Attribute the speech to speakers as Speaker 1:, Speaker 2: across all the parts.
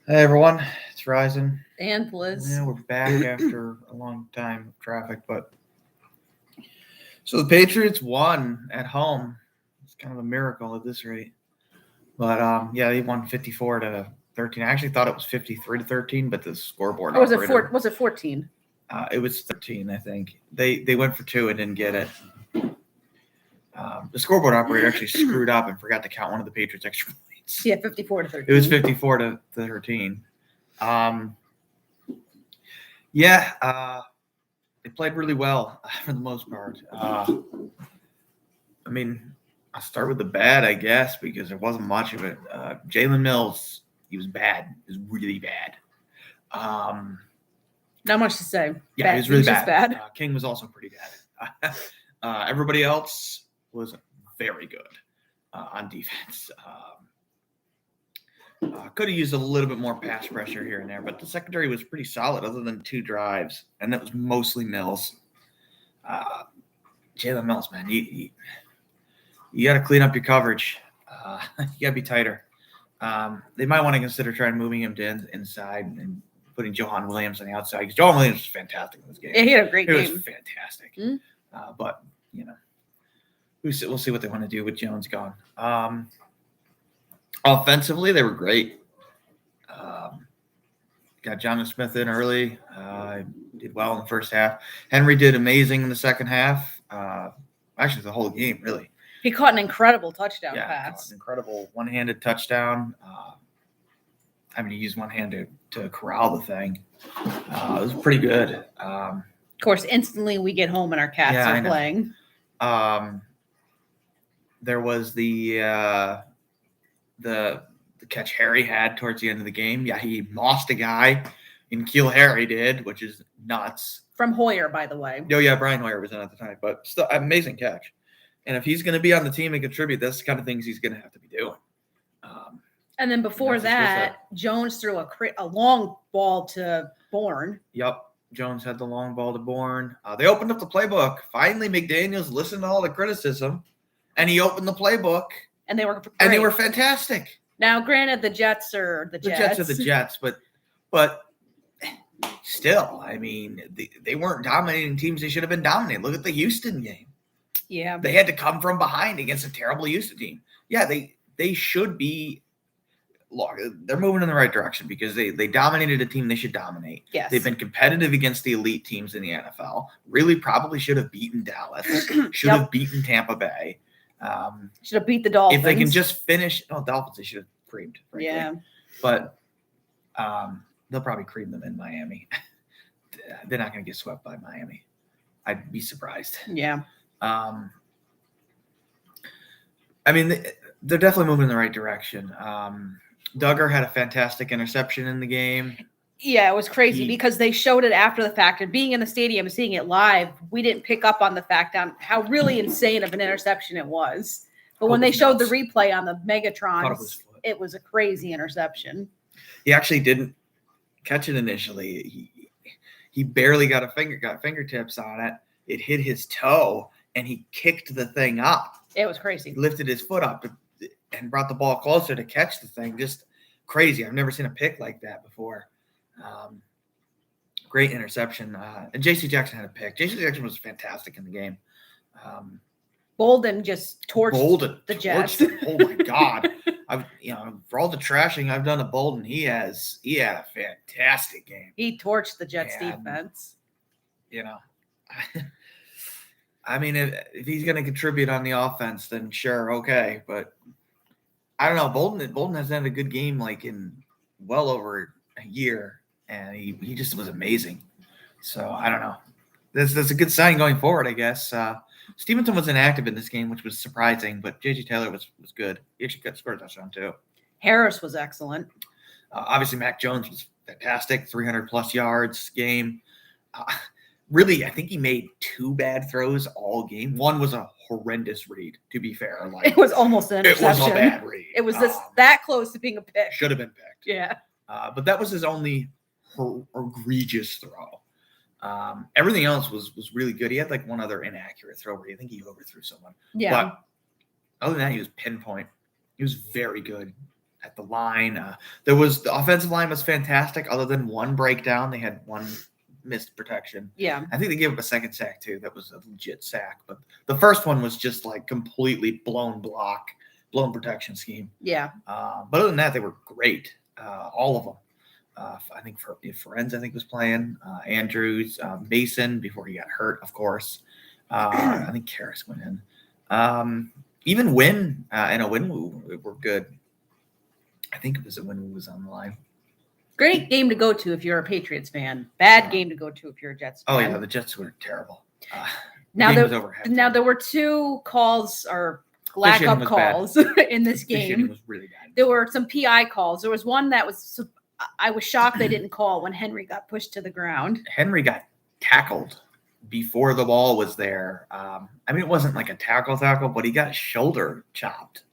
Speaker 1: Hey everyone, it's Ryzen.
Speaker 2: And Liz.
Speaker 1: Yeah, we're back after a long time of traffic, but so the Patriots won at home. It's kind of a miracle at this rate. But yeah, they won 54-13. I actually thought it was 53-13, but the scoreboard
Speaker 2: Or was it
Speaker 1: operator.
Speaker 2: Was it 14?
Speaker 1: It was 13, I think. They went for two and didn't get it. The scoreboard operator actually screwed up and forgot to count one of the Patriots extra points.
Speaker 2: Yeah, 54-13.
Speaker 1: It was 54-13. Yeah, they played really well for the most part. I mean, I'll start with the bad, I guess, because there wasn't much of it. Jalen Mills, he was bad. He was really bad.
Speaker 2: Not much to say.
Speaker 1: Yeah, he was really bad. King was also pretty bad. Everybody else was very good on defense. Could have used a little bit more pass pressure here and there, but the secondary was pretty solid other than two drives, and that was mostly Mills. Jalen Mills, man, you got to clean up your coverage. You got to be tighter. They might want to consider trying moving him to inside and putting Johan Williams on the outside, because Johan Williams was fantastic in this game.
Speaker 2: Yeah, he had a great game.
Speaker 1: It was fantastic. Mm-hmm. But, we'll see what they want to do with Jones gone. Offensively, they were great. Got Jonnu Smith in early. Did well in the first half. Henry did amazing in the second half. Actually, the whole game, really.
Speaker 2: He caught an incredible touchdown
Speaker 1: pass. An incredible one-handed touchdown. He used one hand to corral the thing. It was pretty good.
Speaker 2: Of course, instantly we get home and our cats are playing.
Speaker 1: There was the catch Harry had towards the end of the game. Yeah, he lost a guy in Keel Harry did, which is nuts.
Speaker 2: From Hoyer, by the way.
Speaker 1: Oh, yeah, Brian Hoyer was in at the time, but still, amazing catch. And if he's going to be on the team and contribute, that's the kind of things he's going to have to be doing.
Speaker 2: And then before that, Jones threw a long ball to Bourne.
Speaker 1: Yep, Jones had the long ball to Bourne. They opened up the playbook. Finally, McDaniels listened to all the criticism, and he opened the playbook.
Speaker 2: And they were great.
Speaker 1: And they were fantastic.
Speaker 2: Now, granted, the Jets are the Jets.
Speaker 1: The Jets are the Jets, but still, they weren't dominating teams they should have been dominating. Look at the Houston game.
Speaker 2: Yeah.
Speaker 1: They had to come from behind against a terrible Houston team. Yeah, they should be – they're moving in the right direction because they dominated a team they should dominate.
Speaker 2: Yes.
Speaker 1: They've been competitive against the elite teams in the NFL. Really probably should have beaten Dallas. Should have beaten Tampa Bay.
Speaker 2: Should have beat the Dolphins.
Speaker 1: If they can just finish – Dolphins they should have creamed. Frankly.
Speaker 2: Yeah.
Speaker 1: But they'll probably cream them in Miami. They're not going to get swept by Miami. I'd be surprised.
Speaker 2: Yeah.
Speaker 1: They're definitely moving in the right direction. Duggar had a fantastic interception in the game.
Speaker 2: Yeah, it was crazy because they showed it after the fact. And being in the stadium, seeing it live, we didn't pick up on the fact on how really insane of an interception it was. But when they showed the replay on the Megatron, it was a crazy interception.
Speaker 1: He actually didn't catch it initially. He barely got fingertips on it. It hit his toe, and he kicked the thing up.
Speaker 2: It was crazy. He
Speaker 1: lifted his foot up and brought the ball closer to catch the thing. Just crazy. I've never seen a pick like that before. Great interception. And J.C. Jackson had a pick. J.C. Jackson was fantastic in the game.
Speaker 2: Bolden just torched the Jets.
Speaker 1: Oh, my God. For all the trashing I've done to Bolden, he had a fantastic game.
Speaker 2: He torched the Jets defense.
Speaker 1: If he's going to contribute on the offense, then sure, okay. But I don't know. Bolden has had a good game in well over a year, and he just was amazing. So I don't know. That's a good sign going forward, I guess. Stevenson was inactive in this game, which was surprising, but J.J. Taylor was good. He actually scored a touchdown too.
Speaker 2: Harris was excellent.
Speaker 1: Obviously, Mac Jones was fantastic, 300-plus yards game. Really, I think he made two bad throws all game. One was a horrendous read, to be fair.
Speaker 2: It was almost an interception.
Speaker 1: It was a bad read.
Speaker 2: It was that close to being a pick.
Speaker 1: Should have been picked.
Speaker 2: Yeah.
Speaker 1: But that was his only egregious throw. Everything else was really good. He had one other inaccurate throw where I think he overthrew someone.
Speaker 2: Yeah.
Speaker 1: But other than that, he was pinpoint. He was very good. at the line. The offensive line was fantastic. Other than one breakdown, they had one missed protection.
Speaker 2: Yeah.
Speaker 1: I think they gave up a second sack too. That was a legit sack. But the first one was just like completely blown protection scheme.
Speaker 2: Yeah.
Speaker 1: But other than that, they were great. All of them. I think Ferenz, I think, was playing. Andrews, Mason before he got hurt, of course. I think Karras went in. Even Wynn and a Winwoo were good. I think it was a Winwoo was on the line.
Speaker 2: Great game to go to if you're a Patriots fan. Bad game to go to if you're a Jets fan.
Speaker 1: Oh yeah, the Jets were terrible.
Speaker 2: Now there were two calls or lack of calls in this game.
Speaker 1: Was really bad.
Speaker 2: There were some PI calls. There was one that I was shocked they didn't call when Henry got pushed to the ground.
Speaker 1: Henry got tackled before the ball was there. I mean, it wasn't like a tackle, but he got his shoulder chopped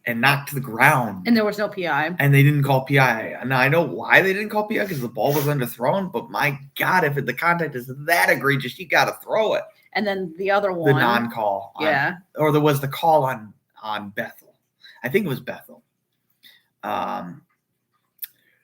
Speaker 1: and knocked to the ground.
Speaker 2: And there was no PI.
Speaker 1: And they didn't call PI. Now, I know why they didn't call PI because the ball was underthrown, but my God, if the contact is that egregious, you got to throw it.
Speaker 2: And then the other one.
Speaker 1: The non-call. Or there was the call on Bethel. I think it was Bethel.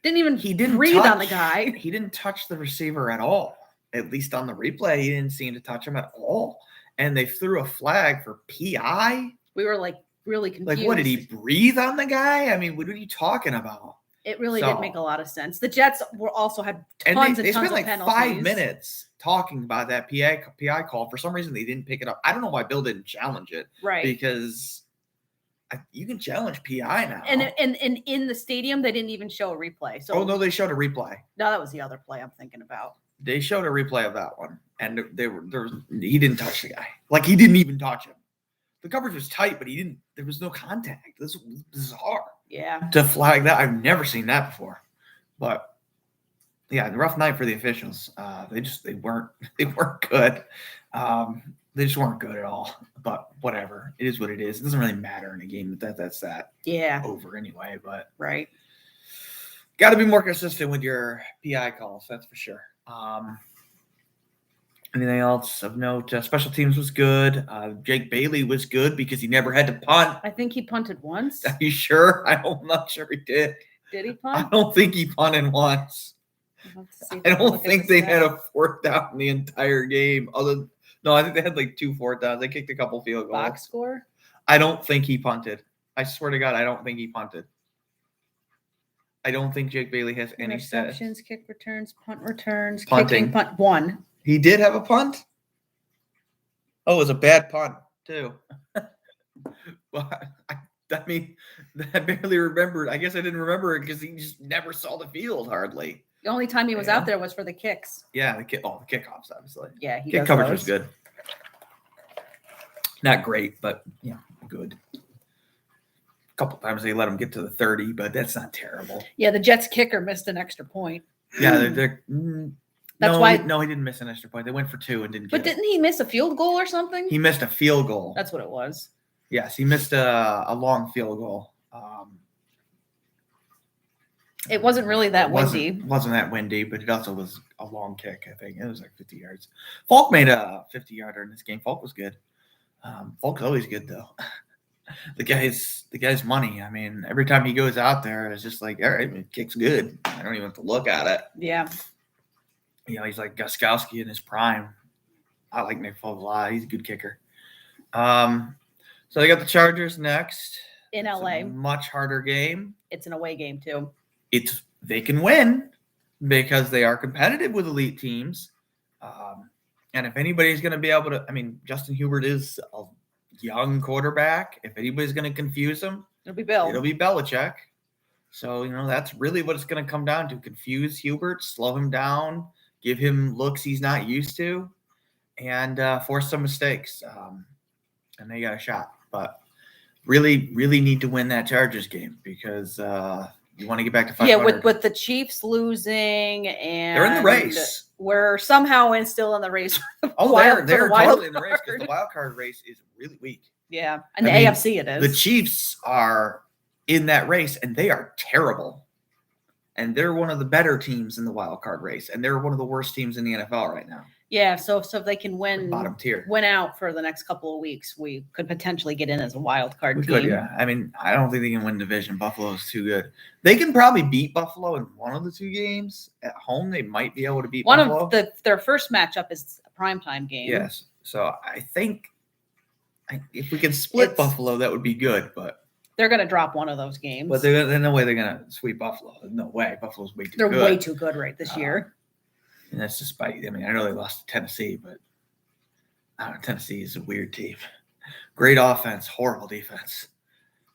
Speaker 1: He didn't breathe on the guy. He didn't touch the receiver at all. At least on the replay, he didn't seem to touch him at all. And they threw a flag for PI.
Speaker 2: We were like really confused.
Speaker 1: Like, what, did he breathe on the guy? I mean, what are you talking about?
Speaker 2: It really did make a lot of sense. The Jets also had tons and tons of penalties. They spent like 5 minutes talking about that PI call. For some reason, they didn't pick it up. I don't know why Bill didn't challenge it. Right.
Speaker 1: Because you can challenge PI now.
Speaker 2: And in the stadium, they didn't even show a replay. So
Speaker 1: no, they showed a replay.
Speaker 2: No, that was the other play I'm thinking about.
Speaker 1: They showed a replay of that one, and he didn't touch the guy. Like, he didn't even touch him. The coverage was tight, but there was no contact. This was bizarre.
Speaker 2: Yeah.
Speaker 1: To flag that, I've never seen that before. But yeah, the rough night for the officials. They weren't good. They just weren't good at all. But whatever. It is what it is. It doesn't really matter in a game that's that over anyway. But
Speaker 2: right.
Speaker 1: Got to be more consistent with your PI calls, that's for sure. Anything else of note? Special teams was good. Jake Bailey was good because he never had to punt.
Speaker 2: I think he punted once.
Speaker 1: Are you sure? I'm not sure he did.
Speaker 2: Did he punt?
Speaker 1: I don't think he punted once. I don't think they had a fourth down the entire game. No, I think they had like 2 4th downs. They kicked a couple field goals.
Speaker 2: Box score?
Speaker 1: I don't think he punted. I swear to God, I don't think he punted. I don't think Jake Bailey has any
Speaker 2: interceptions, kick returns, punt returns,
Speaker 1: punting.
Speaker 2: Kicking, punt one.
Speaker 1: He did have a punt? Oh, it was a bad punt, too. Well, I mean, I barely remembered. I guess I didn't remember it because he just never saw the field hardly.
Speaker 2: The only time he was out there was for the kicks.
Speaker 1: Yeah, the kickoffs, obviously.
Speaker 2: Yeah,
Speaker 1: kick coverage was good. Not great, but good. A couple times they let him get to the 30, but that's not terrible.
Speaker 2: Yeah, the Jets kicker missed an extra point.
Speaker 1: Yeah,
Speaker 2: that's why.
Speaker 1: No, he didn't miss an extra point. They went for 2 and didn't get it.
Speaker 2: But didn't he miss a field goal or something?
Speaker 1: He missed a field goal.
Speaker 2: That's what it was.
Speaker 1: Yes, he missed a long field goal.
Speaker 2: It wasn't really that windy.
Speaker 1: Wasn't that windy, but it also was a long kick, I think. It was like 50 yards. Falk made a 50-yarder in this game. Falk was good. Falk's always good, though. The guy's money. I mean, every time he goes out there, it's just like, all right, it kicks good. I don't even have to look at it.
Speaker 2: Yeah.
Speaker 1: He's like Gostkowski in his prime. I like Nick Falk a lot. He's a good kicker. So they got the Chargers next.
Speaker 2: In LA.
Speaker 1: Much harder game.
Speaker 2: It's an away game, too.
Speaker 1: They can win because they are competitive with elite teams. And if anybody's going to be able to, I mean, Justin Hubert is a young quarterback. If anybody's going to confuse him,
Speaker 2: it'll be Bill.
Speaker 1: It'll be Belichick. So, that's really what it's going to come down to. Confuse Hubert, slow him down, give him looks he's not used to, and force some mistakes. And they got a shot. But really, really need to win that Chargers game because you want to get back to 500.
Speaker 2: Yeah, with the Chiefs losing and
Speaker 1: they're in the race.
Speaker 2: We're somehow still in the race.
Speaker 1: They're totally in the race because the wild card race is really weak.
Speaker 2: Yeah, and AFC it is.
Speaker 1: The Chiefs are in that race, and they are terrible. And they're one of the better teams in the wild card race, and they're one of the worst teams in the NFL right now.
Speaker 2: Yeah, so if they can win
Speaker 1: tier.
Speaker 2: Win out for the next couple of weeks, we could potentially get in as a wild card team.
Speaker 1: We could, yeah. I mean, I don't think they can win division. Buffalo's too good. They can probably beat Buffalo in one of the two games. At home, they might be able to beat Buffalo.
Speaker 2: One of their first matchup is a primetime game.
Speaker 1: Yes. So I think if we can split Buffalo, that would be good, but
Speaker 2: they're going to drop one of those games.
Speaker 1: But there's no way they're going to sweep Buffalo. There's no way. Buffalo's way too good.
Speaker 2: They're way too good this year.
Speaker 1: And that's despite, I mean, I know they lost to Tennessee, but I don't know, Tennessee is a weird team. Great offense, horrible defense.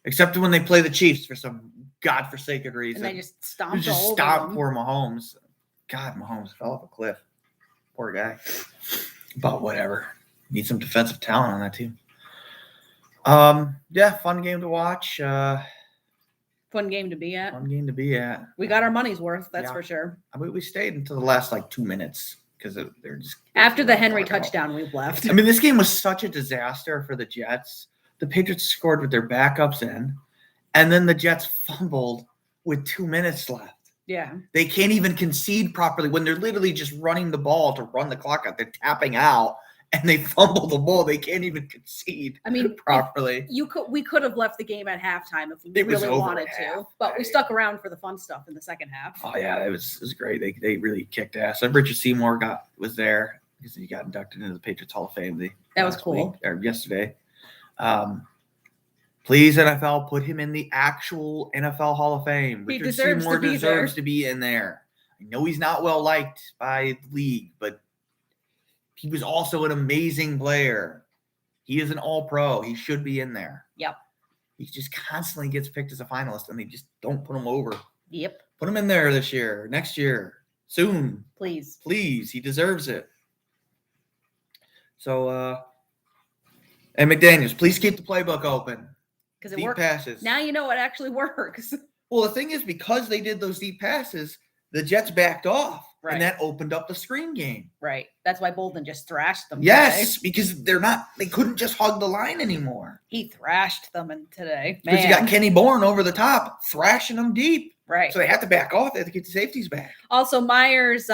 Speaker 1: Except when they play the Chiefs for some godforsaken reason.
Speaker 2: And they just stomped
Speaker 1: poor Mahomes. God, Mahomes fell off a cliff. Poor guy. But whatever. Need some defensive talent on that team. Yeah, fun game to watch.
Speaker 2: Fun game to be at.
Speaker 1: We
Speaker 2: got our money's worth, that's for sure.
Speaker 1: I mean, we stayed until the last 2 minutes because they're just
Speaker 2: after the Henry touchdown, we've left.
Speaker 1: I mean, this game was such a disaster for the Jets. The Patriots scored with their backups in, and then the Jets fumbled with 2 minutes left.
Speaker 2: Yeah.
Speaker 1: They can't even concede properly when they're literally just running the ball to run the clock out. They're tapping out. And they fumble the ball. They can't even concede. Properly.
Speaker 2: We could have left the game at halftime if we really wanted to, but we stuck around for the fun stuff in the second half.
Speaker 1: Oh yeah, it was great. They really kicked ass. And Richard Seymour was there because he got inducted into the Patriots Hall of Fame.
Speaker 2: That was cool.
Speaker 1: Or yesterday. Please, NFL, put him in the actual NFL Hall of Fame. Richard Seymour deserves to be in there. I know he's not well liked by the league, but he was also an amazing player. He is an all-pro. He should be in there.
Speaker 2: Yep.
Speaker 1: He just constantly gets picked as a finalist, and they just don't put him over.
Speaker 2: Yep.
Speaker 1: Put him in there this year, next year, soon.
Speaker 2: Please.
Speaker 1: He deserves it. So, and McDaniels, please keep the playbook open.
Speaker 2: Because it works. Passes. Now you know it actually works.
Speaker 1: Well, the thing is, because they did those deep passes, the Jets backed off. Right. And that opened up the screen game.
Speaker 2: Right. That's why Bolden just thrashed them.
Speaker 1: Yes, today. Because they couldn't just hug the line anymore.
Speaker 2: He thrashed them today.
Speaker 1: Because you got Kenny Bourne over the top, thrashing them deep.
Speaker 2: Right.
Speaker 1: So they have to back off. They have to get the safeties back.
Speaker 2: Also, Myers,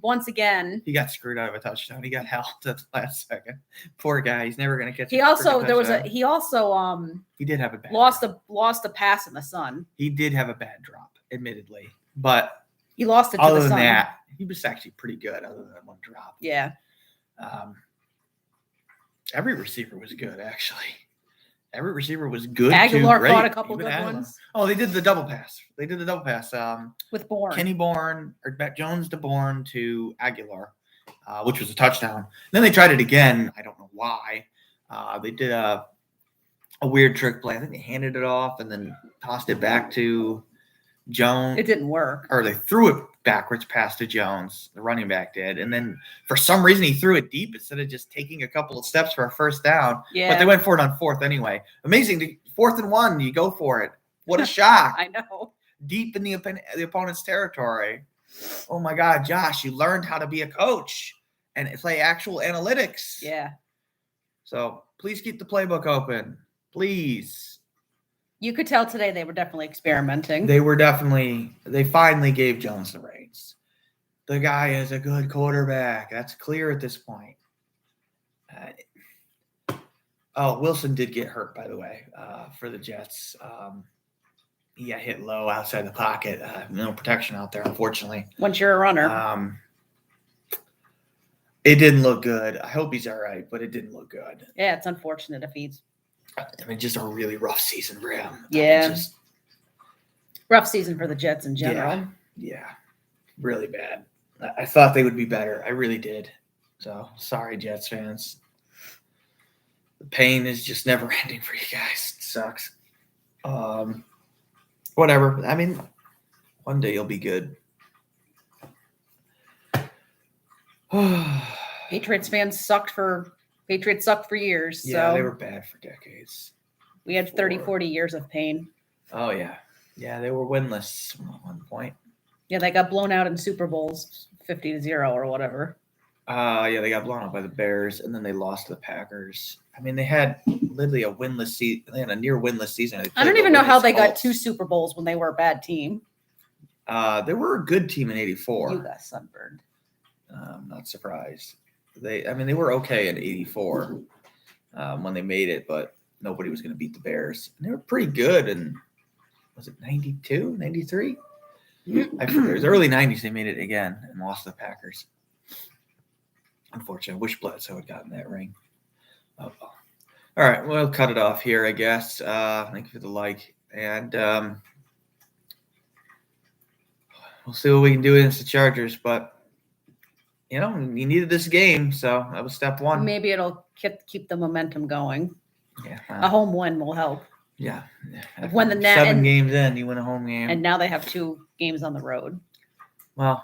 Speaker 2: once again.
Speaker 1: He got screwed out of a touchdown. He got helped at the last second. Poor guy. He's never going to catch
Speaker 2: He did have a bad lost a pass in the sun.
Speaker 1: He did have a bad drop, admittedly. But
Speaker 2: he lost it to
Speaker 1: other
Speaker 2: the
Speaker 1: than
Speaker 2: sun.
Speaker 1: that, he was actually pretty good other than that one drop.
Speaker 2: Yeah.
Speaker 1: Every receiver was good, actually. Every receiver was good.
Speaker 2: Aguilar caught a couple good ones.
Speaker 1: Oh, they did the double pass.
Speaker 2: With Bourne.
Speaker 1: Kenny Bourne, or Matt Jones to Bourne to Aguilar, which was a touchdown. Then they tried it again. I don't know why. They did a weird trick play. I think they handed it off and then tossed it back to Jones.
Speaker 2: It didn't work.
Speaker 1: Or they threw it backwards past to Jones. The running back did. And then for some reason he threw it deep instead of just taking a couple of steps for a first down.
Speaker 2: Yeah.
Speaker 1: But they went for it on fourth anyway. Amazing. 4th and 1, you go for it. What a shock.
Speaker 2: I know.
Speaker 1: Deep in the opponent's territory. Oh my God, Josh, you learned how to be a coach and play actual analytics.
Speaker 2: Yeah.
Speaker 1: So please keep the playbook open. Please.
Speaker 2: You could tell today they were definitely experimenting.
Speaker 1: They finally gave Jones the reins. The guy is a good quarterback. That's clear at this point. Wilson did get hurt, by the way, for the Jets. He got hit low outside the pocket. No protection out there, unfortunately.
Speaker 2: Once you're a runner.
Speaker 1: It didn't look good. I hope he's all right, but it didn't look good.
Speaker 2: Yeah, it's unfortunate if he's.
Speaker 1: Just a really rough season for him.
Speaker 2: Yeah. Rough season for the Jets in general.
Speaker 1: Yeah. Really bad. I thought they would be better. I really did. So, sorry, Jets fans. The pain is just never ending for you guys. It sucks. Whatever. I mean, one day you'll be good.
Speaker 2: Patriots sucked for years.
Speaker 1: Yeah,
Speaker 2: so
Speaker 1: they were bad for decades.
Speaker 2: We had 30, 40 years of pain.
Speaker 1: Oh, yeah. Yeah, they were winless at one point.
Speaker 2: Yeah, they got blown out in Super Bowls 50-0 or whatever.
Speaker 1: Yeah, they got blown out by the Bears, and then they lost to the Packers. I mean, they had literally a winless season. They had a near winless season.
Speaker 2: I don't even know how they got 2 Super Bowls when they were a bad team.
Speaker 1: They were a good team in '84.
Speaker 2: You got sunburned.
Speaker 1: I'm not surprised. They were okay in '84 when they made it, but nobody was going to beat the Bears. And they were pretty good. And was it 92, 93? I forget. It was early 90s. They made it again and lost to the Packers. Unfortunately, I wish Bledsoe had gotten that ring. Oh, well. All right, we'll cut it off here, I guess. Thank you for the like. And we'll see what we can do against the Chargers. But, you needed this game, so that was step one.
Speaker 2: Maybe it'll keep the momentum going.
Speaker 1: Yeah.
Speaker 2: A home win will help.
Speaker 1: Yeah.
Speaker 2: When the
Speaker 1: 7 games in, you win a home game.
Speaker 2: And now they have 2 games on the road.
Speaker 1: Well,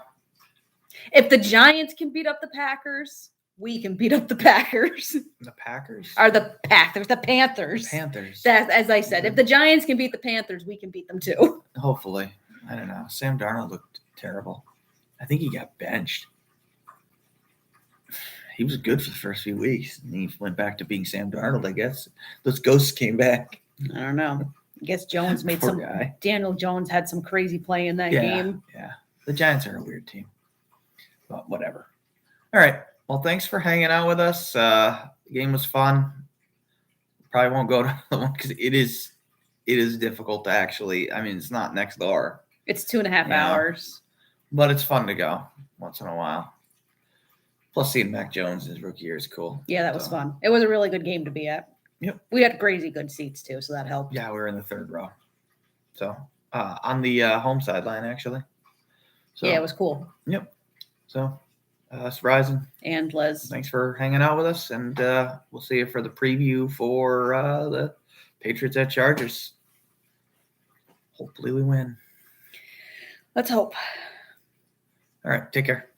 Speaker 2: if the Giants can beat up the Packers, we can beat up the Packers.
Speaker 1: The Packers?
Speaker 2: Are the Panthers. The Panthers. That, as I said, if the Giants can beat the Panthers, we can beat them too.
Speaker 1: Hopefully. I don't know. Sam Darnold looked terrible. I think he got benched. He was good for the first few weeks. And he went back to being Sam Darnold, I guess. Those ghosts came back.
Speaker 2: I don't know. I guess Jones made some. Guy. Daniel Jones had some crazy play in that game.
Speaker 1: Yeah. The Giants are a weird team. But whatever. All right. Well, thanks for hanging out with us. The game was fun. Probably won't go to the one because it is difficult to actually. I mean, it's not next door.
Speaker 2: It's 2.5 hours.
Speaker 1: But it's fun to go once in a while. Plus, seeing Mac Jones in his rookie year is cool.
Speaker 2: Yeah, that was fun. It was a really good game to be at.
Speaker 1: Yep.
Speaker 2: We had crazy good seats too, so that helped.
Speaker 1: Yeah, we were in the 3rd row. So on the home sideline, actually. So,
Speaker 2: yeah, it was cool.
Speaker 1: Yep. So, it's Ryzen.
Speaker 2: And Liz.
Speaker 1: Thanks for hanging out with us, and we'll see you for the preview for the Patriots at Chargers. Hopefully we win.
Speaker 2: Let's hope.
Speaker 1: All right, take care.